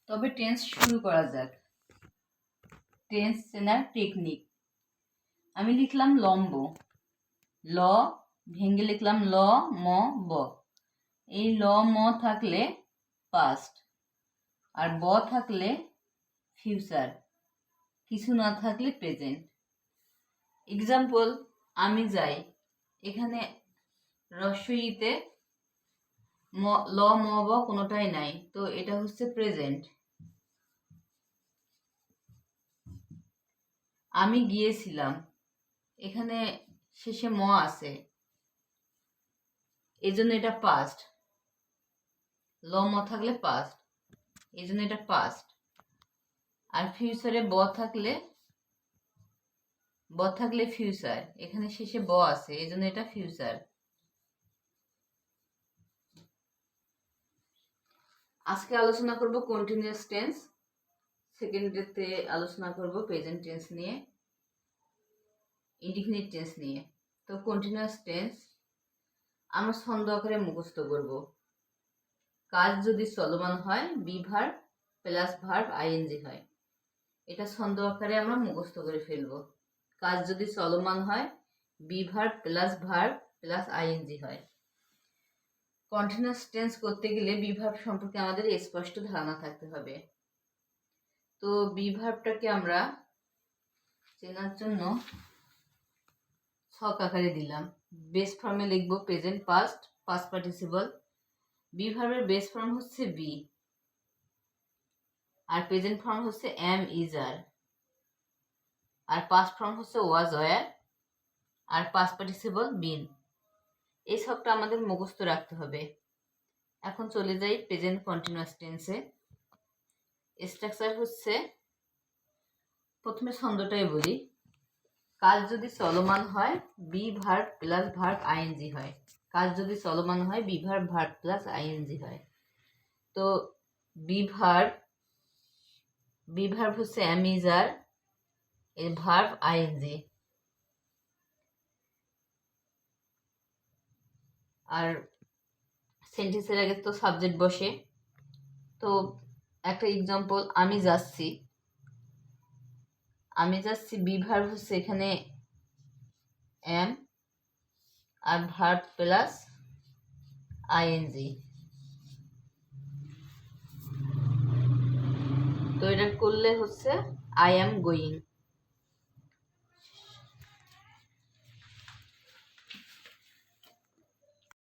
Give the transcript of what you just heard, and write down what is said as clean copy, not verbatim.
তবে টেন্স শুরু করা যাক। টেন্স চেনার টেকনিক। আমি লিখলাম লম্ব, ল ভেঙে লিখলাম ল ম ব। এই ল ম থাকলে পাস্ট, আর ব থাকলে ফিউচার, কিছু না থাকলে প্রেজেন্ট। এক্সাম্পল, আমি যাই, এখানে রস্বইতে ল ম ব কোনোটাই নাই, তো এটা হচ্ছে প্রেজেন্ট। আমি গিয়েছিলাম, এখানে শেষে ম আছে, এই জন্য এটা পাস্ট। ল ম থাকলে পাস্ট, এই জন্য এটা পাস্ট। আর ফিউচারে ব থাকলে ফিউচার, এখানে শেষে ব আছে, এই জন্য এটা ফিউচার। আজকে আলোচনা করব কন্টিনিউয়াস টেন্স, সেকেন্ডেতে আলোচনা করব প্রেজেন্ট টেন্স নিয়ে, ইনডিফিনিট টেন্স নিয়ে। তো কন্টিনিউয়াস টেন্স আমরা ছন্দ আকারে মুখস্থ করব। কাজ যদি চলমান হয় be verb plus verb ING হয়, এটা ছন্দ আকারে আমরা মুখস্থ করে ফেলব। কাজ যদি চলমান হয় বি ভার্ব প্লাস আইএনজি হয়। কন্টিনিউয়াস টেন্স করতে গেলে বি ভার্ব সম্পর্কে আমাদের স্পষ্ট ধারণা থাকতে হবে। তো বি ভার্বটাকে আমরা চেনার জন্য ছক আকারে দিলাম। বেস ফর্মে লিখব প্রেজেন্ট পাস্ট পার্টিসিপল। বি ভার্বের বেস ফর্ম হচ্ছে বি, আর প্রেজেন্ট ফর্ম হচ্ছে এম ইজ আর, আর পাস্ট ফর্ম হচ্ছে ওয়াজ ওয়ার, আর পাস্ট পার্টিসিপল বিন। এই সবটা আমাদের মুখস্থ রাখতে হবে। এখন চলে যাই প্রেজেন্ট কন্টিনিউয়াস টেন্সে। স্ট্রাকচার হচ্ছে, প্রথমে ছন্দটাই বলি। কাজ যদি চলমান হয় be verb plus verb ING হয়। কাজ যদি চলমান হয় বি ভার্ব প্লাস আইএনজি হয়। তো বি ভার্ব হচ্ছে এম ইজ আর, এর ভার্ব আইএনজি। আর সেন্টেন্সের আগে তো সাবজেক্ট বসে। তো একটা এক্সাম্পল, আমি যাচ্ছি, বি ভার্ব হচ্ছে এখানে এম, আর ভার্ব প্লাস আইএনজি। তো এটা করলে হচ্ছে আই এম গোয়িং।